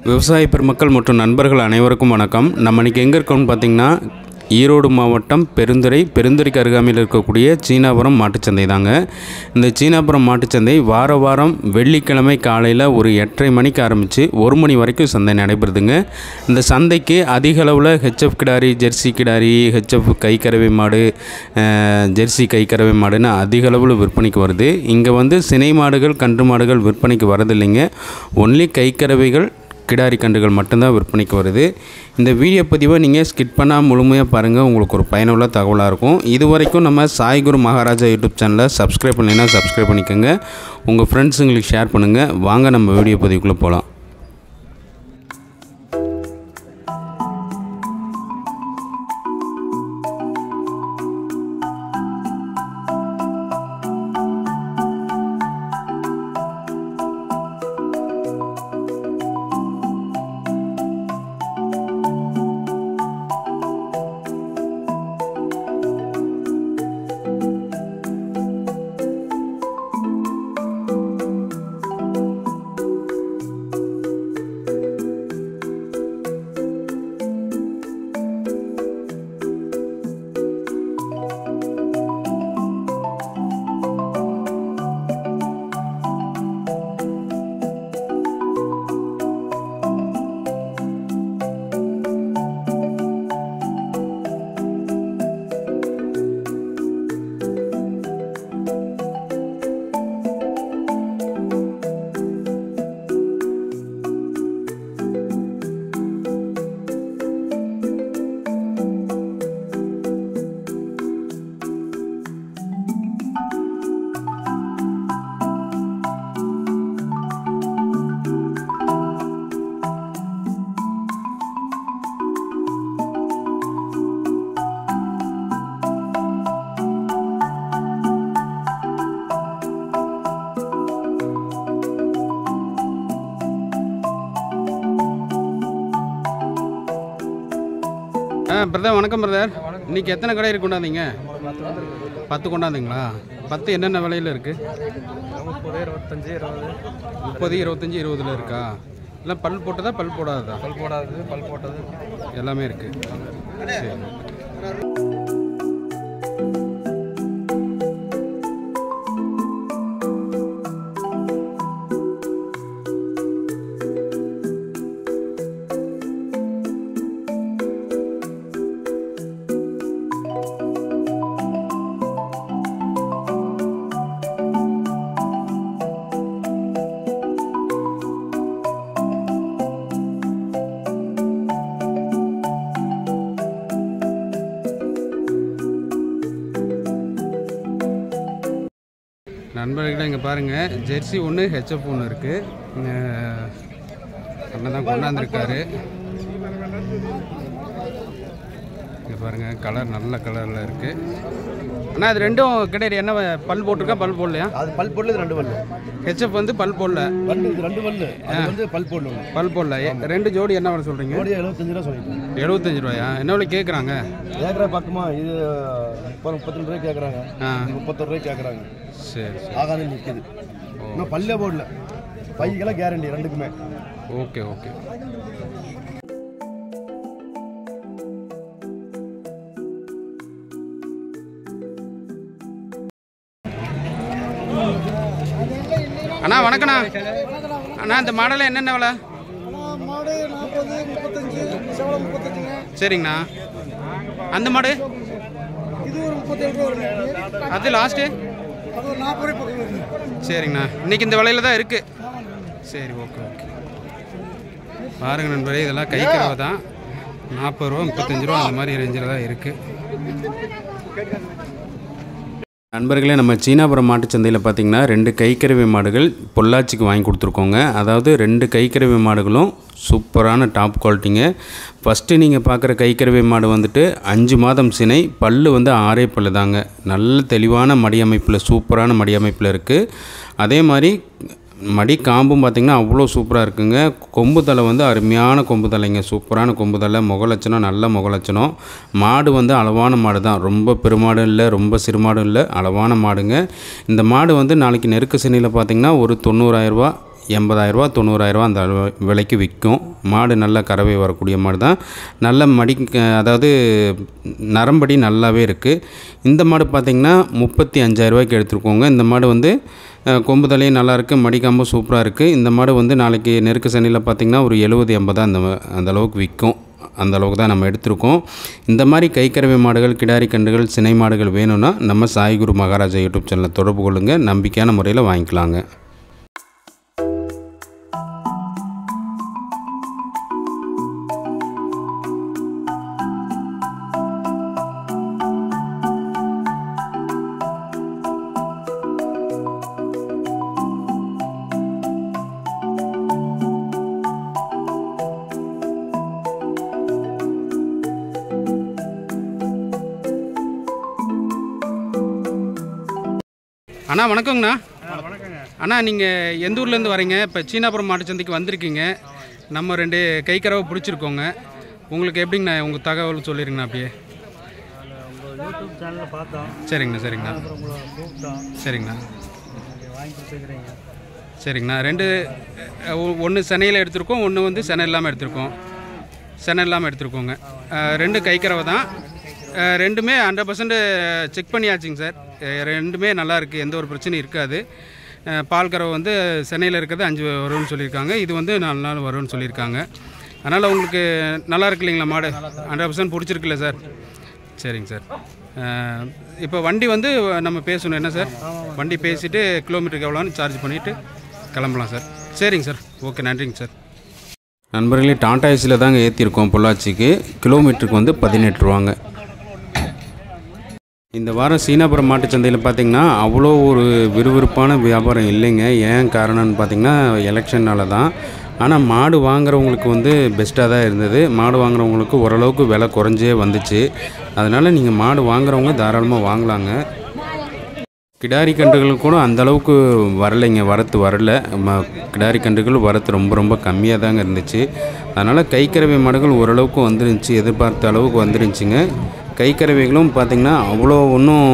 விவசாய பெருமக்கள் மற்றும் நண்பர்கள் அனைவருக்கும் வணக்கம். நம்ம இன்றைக்கி எங்கே இருக்கோம்னு பார்த்திங்கன்னா ஈரோடு மாவட்டம் பெருந்துறைக்கு அருகாமையில் இருக்கக்கூடிய சீனாபுரம் மாட்டுச்சந்தை தாங்க. இந்த சீனாபுரம் மாட்டுச்சந்தை வாரம் வெள்ளிக்கிழமை காலையில் ஒரு 8:30 மணிக்கு ஆரம்பித்து 1 மணி வரைக்கும் சந்தை நடைபெறுதுங்க. இந்த சந்தைக்கு அதிக அளவில் ஹெச்எஃப் கிடாரி, ஜெர்சி கிடாரி, ஹெச்எஃப் கைக்கறவை மாடு, ஜெர்சி கைக்கறவை மாடுன்னு அதிக அளவில் விற்பனைக்கு வருது. இங்கே சினை மாடுகள், கன்று மாடுகள் விற்பனைக்கு வரதில்லைங்க. ஒன்லி கைக்கறவைகள், கிடாரி கன்றுகள் மட்டும்தான் விற்பனைக்கு வருது. இந்த வீடியோ பதிவை நீங்கள் ஸ்கிப் பண்ணால் முழுமையாக பாருங்கள், உங்களுக்கு ஒரு பயனுள்ள தகவலாக இருக்கும். இது வரைக்கும் நம்ம சாய்குரு மகாராஜா யூடியூப் சேனலை சப்ஸ்கிரைப் பண்ணலைன்னா சப்ஸ்கிரைப் பண்ணிக்கோங்க. உங்கள் ஃப்ரெண்ட்ஸுங்களுக்கு ஷேர் பண்ணுங்கள். வாங்க நம்ம வீடியோ பதிவுக்குள்ளே போகலாம். பிரதர் வணக்கம் பிரதர். இன்றைக்கி எத்தனை கடை கொண்டாந்தீங்க? 10 கொண்டாந்தீங்களா? 10 என்னென்ன விலையில் இருக்குது? 30, 25, 20 இருக்கா? இல்லை பல் போட்டதா பல் போடாததா? பல் போட்டது எல்லாமே இருக்குது. சரி. நண்பர்களே இங்கே பாருங்கள், ஜெர்சி ஒன்று, ஹெச்எஃப் ஒன்று இருக்குது. அண்ணன் தான் கொண்டாந்துருக்காரு. இங்கே பாருங்கள், கலர் நல்ல கலரில் இருக்குது. அண்ணா இது ரெண்டும் கிடையாது, என்ன பல் போட்டிருக்கா பல் போடலையா? அது பல் போடல, 2 பல்லு. ஹெச்எஃப் பல் போடல, 2 பல்லு. பல் போடல, பல் போடல. 2 ஜோடி என்ன வர சொல்கிறீங்க? 75 ரூபா சொல்லிட்டேன். 75 ரூபாயா? என்ன விலை கேட்குறாங்க? கேட்குற பக்கமா இது 32 ரூபாய் கேட்குறாங்க, 31 ரூபாய் கேட்குறாங்க. சரி சரி. ஆகாது நிற்கிது. இன்னும் பல்லே போடல. பைக்கெல்லாம் கேரண்டி 2க்குமே. Okay okay. அண்ணா வணக்கண்ணா. அண்ணா இந்த மாடலில் என்னென்ன விலை? மாடு 40, 35, செவலை 35. சரிங்கண்ணா. அந்த மாடு இது ஒரு 37 ரூபா வருது. அது லாஸ்ட்டு அது ஒரு 40 ரூபாய் பக்கம் வருது. சரிங்கண்ணா. இன்றைக்கி இந்த விலையில் தான் இருக்குது. சரி ஓகே ஓகே. பாருங்கள் நண்பரே, இதெல்லாம் கைக்கறவை தான். 40 ரூபா, 35 ரூபா அந்த மாதிரி ரேஞ்சில் தான் இருக்குது. நண்பர்களே, நம்ம சீனாபுரம் மாட்டுச்சந்தையில் பார்த்திங்கன்னா 2 கைக்கறவை மாடுகள் பொள்ளாச்சிக்கு வாங்கி கொடுத்துருக்கோங்க. அதாவது 2 கைக்கறவை மாடுகளும் சூப்பரான டாப் குவாலிட்டிங்க. ஃபஸ்ட்டு நீங்கள் பார்க்குற கைக்கறவை மாடு 5 மாதம் சினை, பல் 6 பல் தாங்க. நல்ல தெளிவான மடி அமைப்பில், சூப்பரான மடி அமைப்பில் இருக்குது. அதே மாதிரி மடி காம்பும் பார்த்திங்கன்னா அவ்வளோ சூப்பராக இருக்குங்க. கொம்பு தலை அருமையான கொம்பு தலைங்க, சூப்பரான கொம்பு தலை, முகலட்சணம் நல்ல முகலட்சணம். மாடு அளவான மாடு தான், ரொம்ப பெருமாடும் இல்லை, ரொம்ப சிறுமாடும் இல்லை, அளவான மாடுங்க. இந்த மாடு நாளைக்கு நெருக்க சனியில் பார்த்திங்கன்னா ஒரு 90,000 ரூபா 80,000 90,000 அந்த விலைக்கு விற்கும். மாடு நல்ல கறவை வரக்கூடிய மாடு தான். நல்ல அதாவது நரம்படி நல்லாவே இருக்குது. இந்த மாடு பார்த்திங்கன்னா 35,000 எடுத்துருக்கோங்க. இந்த மாடு வந்து கொம்பு தலையும் நல்லாயிருக்கு, மடிக்காம்பும் சூப்பராக இருக்குது. இந்த மாடு வந்து நாளைக்கு நெருக்க சனியில் பார்த்திங்கன்னா ஒரு 70-80 அந்த அளவுக்கு விற்கும். அந்த அளவுக்கு தான் நம்ம எடுத்திருக்கோம். இந்த மாதிரி கைக்கறவை மாடுகள், கிடாரி கன்றுகள், சினை மாடுகள் வேணும்னா நம்ம சாய்குரு மகாராஜா யூடியூப் சேனலை தொடர்பு கொள்ளுங்கள். நம்பிக்கையான முறையில் வாங்கிக்கலாங்க. அண்ணா வணக்கங்கண்ணா. அண்ணா நீங்கள் எந்த ஊர்லேருந்து வரீங்க? இப்போ சீனாபுரம் மாட்டுச்சந்தைக்கு வந்திருக்கீங்க. நம்ம 2 கைக்கறவை பிடிச்சிருக்கோங்க. உங்களுக்கு எப்படிங்கண்ணா உங்கள் தகவல் சொல்லிடுங்கண்ணா அப்படியே. யூடியூப் சேனலில் பார்த்தோம். சரிங்கண்ணா சரிங்கண்ணா சரிங்கண்ணா சரிங்கண்ணா. 2 ஒன்று சென்னையில் எடுத்திருக்கோம், ஒன்று வந்து சென்னை இல்லாமல் எடுத்திருக்கோம். சென்னை இல்லாமல் எடுத்திருக்கோங்க. 2 கைக்கறவை தான். 2மே 100% செக் பண்ணியாச்சுங்க சார். 2மே நல்லாயிருக்கு, எந்த ஒரு பிரச்சனையும் இருக்காது. பால் கறவை வந்து சென்னையில் இருக்கிறது 5 வரும்னு சொல்லியிருக்காங்க. இது வந்து 4 நாள் வரும்னு சொல்லியிருக்காங்க. அதனால் உங்களுக்கு நல்லா இருக்கு இல்லைங்களா மாடு? 100% பிடிச்சிருக்குல்ல சார்? சரிங்க சார். இப்போ வண்டி வந்து நம்ம பேசணும் என்ன சார்? வண்டி பேசிவிட்டு கிலோமீட்டருக்கு எவ்வளோன்னு சார்ஜ் பண்ணிவிட்டு கிளம்பலாம் சார். சரிங்க சார், ஓகே, நன்றிங்க சார். நண்பர்களே, டாடா ஏசியில் தாங்க ஏற்றிருக்கோம் பொள்ளாச்சிக்கு. கிலோமீட்டருக்கு வந்து 18 ரூபாங்க. இந்த வாரம் சீனாபுரம் மாட்டுச்சந்தையில் பார்த்திங்கன்னா அவ்வளோ ஒரு விறுவிறுப்பான வியாபாரம் இல்லைங்க. ஏன் காரணம்னு பார்த்திங்கன்னா எலெக்ஷனால தான். ஆனால் மாடு வாங்குறவங்களுக்கு வந்து பெஸ்ட்டாக தான் இருந்தது. மாடு வாங்குறவங்களுக்கு ஓரளவுக்கு விலை குறைஞ்சே வந்துச்சு. அதனால் நீங்கள் மாடு வாங்குறவங்க தாராளமாக வாங்கலாங்க. கிடாரி கன்றுகள் கூட அந்தளவுக்கு வரலைங்க, வரத்து வரல. கிடாரி கன்றுகள் வரத்து ரொம்ப ரொம்ப கம்மியாக தாங்க இருந்துச்சு. அதனால் கைக்கறவை மாடுகள் ஓரளவுக்கு வந்துருந்துச்சு, எதிர்பார்த்த அளவுக்கு வந்துருந்துச்சுங்க. கைக்கறவைகளும் பார்த்திங்கன்னா அவ்வளோ ஒன்றும்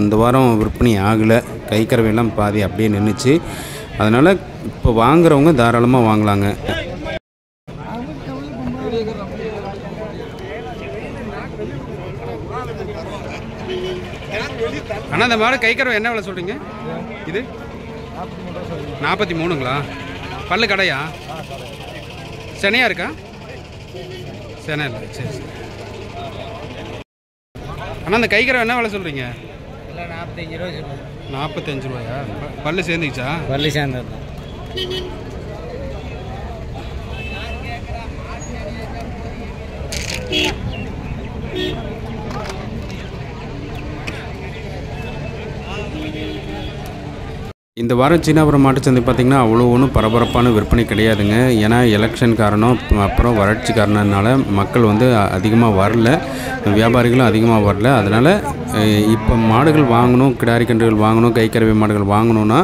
இந்த வாரம் விற்பனை ஆகலை. கைக்கறவையெல்லாம் பாதி அப்படியே நின்றுச்சு. அதனால் இப்போ வாங்குறவங்க தாராளமாக வாங்கலாங்க. அண்ணா இந்த மாடு கைக்கறவை என்ன விலை சொல்கிறீங்க? இது 43ங்களா? பல்லு கடையா? சென்னையாக இருக்கா? சென்னை இல்லை, சரி சரி. அண்ணா இந்த கைக்கறவை என்ன விலை சொல்கிறீங்க? 45 ரூபாயா? பல்லு சேர்ந்துக்கிச்சா? பள்ளி சேர்ந்தது தான். இந்த வாரம் சீனாபுரம் மாட்டுச்சந்தை பார்த்திங்கன்னா அவ்வளோ ஒன்றும் பரபரப்பான விற்பனை கிடையாதுங்க. ஏன்னா எலெக்ஷன் காரணம், அப்புறம் வறட்சி காரணத்தினால மக்கள் வந்து அதிகமாக வரல, வியாபாரிகளும் அதிகமாக வரல. அதனால் இப்போ மாடுகள் வாங்கணும், கிடாரி கன்றுகள் வாங்கணும், கைக்கறவை மாடுகள் வாங்கணுன்னா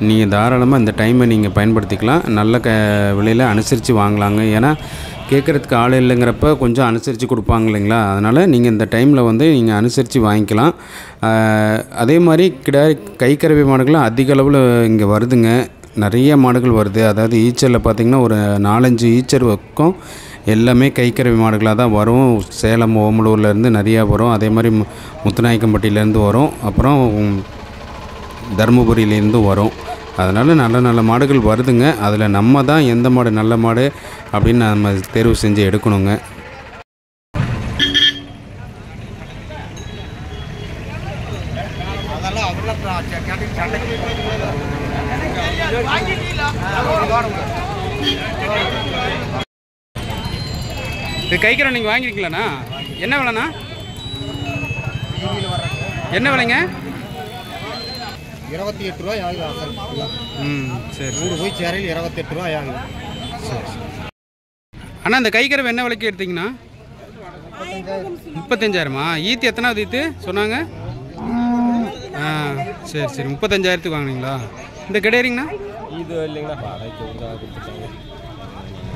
நீங்கள் தாராளமாக இந்த டைமை நீங்கள் பயன்படுத்திக்கலாம். நல்ல விலையில் அனுசரித்து வாங்கலாங்க. ஏன்னா கேட்குறதுக்கு ஆள் இல்லைங்கிறப்ப கொஞ்சம் அனுசரித்து கொடுப்பாங்க இல்லைங்களா? அதனால் நீங்கள் இந்த டைமில் வந்து நீங்கள் அனுசரித்து வாங்கிக்கலாம். அதே மாதிரி கைக்கறவை மாடுகளும் அதிக அளவில் இங்கே வருதுங்க. நிறைய மாடுகள் வருது. அதாவது ஈச்சரில் பார்த்திங்கன்னா ஒரு 4-5 ஈச்சர் பக்கம் எல்லாமே கைக்கறவை மாடுகளாக தான் வரும். சேலம், ஓமலூர்லேருந்து நிறையா வரும். அதே மாதிரி முத்துநாயக்கம்பட்டியிலேருந்து வரும். அப்புறம் தருமபுரியிலேருந்து வரும். அதனால் நல்ல நல்ல மாடுகள் வருதுங்க. அதில் நம்ம தான் எந்த மாடு நல்ல மாடு அப்படின்னு நம்ம தேர்வு செஞ்சு எடுக்கணுங்க. இது கைக்கறவை நீங்கள் வாங்கியிருக்கீங்களாண்ணா? என்ன விலைண்ணா? என்ன விலைங்க? 28 ரூபாய் ஆகுது அசல். சரி 100 போய் சேரையில் 28 ரூபாய் ஆகுது. அண்ணா இந்த கைக்கறவை என்ன விலைக்கு எடுத்தீங்கண்ணா? 35,000மா? ஈத்து எத்தனாவது ஈத்து சொன்னாங்க? சரி சரி, 35,000க்கு வாங்கினீங்களா? இந்த கிடையாதுங்கண்ணா? இது இல்லைங்கண்ணா, வாடகைக்கு கொடுத்துட்டாங்க.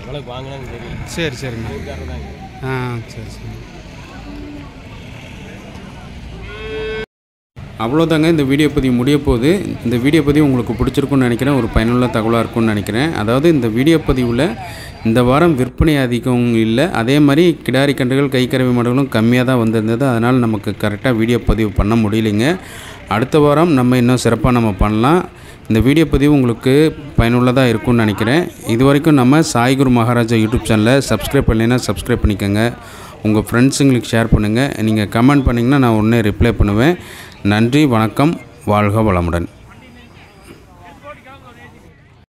எவ்வளோக்கு வாங்கினாங்க தெரியும். சரி சரிங்க. சரி சரி. அவ்வளோதாங்க இந்த வீடியோ பதிவு முடிய போகுது. இந்த வீடியோ பதிவு உங்களுக்கு பிடிச்சிருக்குன்னு நினைக்கிறேன். ஒரு பயனுள்ள தகவலாக இருக்கும்னு நினைக்கிறேன். அதாவது இந்த வீடியோ பதிவில் இந்த வாரம் விற்பனை அதிகம் இல்லை, அதே மாதிரி கிடாரி கன்றுகள் கைக்கறவை மாடுகளும் கம்மியாக தான் வந்திருந்தது. அதனால் நமக்கு கரெக்டாக வீடியோ பதிவு பண்ண முடியலைங்க. அடுத்த வாரம் நம்ம இன்னும் சிறப்பாக நம்ம பண்ணலாம். இந்த வீடியோ பதிவு உங்களுக்கு பயனுள்ளதாக இருக்கும்னு நினைக்கிறேன். இது வரைக்கும் நம்ம சாய்குரு மகாராஜா யூடியூப் சேனலை சப்ஸ்கிரைப் பண்ணலைன்னா சப்ஸ்கிரைப் பண்ணிக்கோங்க. உங்கள் ஃப்ரெண்ட்ஸுங்களுக்கு ஷேர் பண்ணுங்கள். நீங்கள் கமெண்ட் பண்ணிங்கன்னா நான் உடனே ரிப்ளை பண்ணுவேன். நன்றி, வணக்கம், வாழ்க வளமுடன்.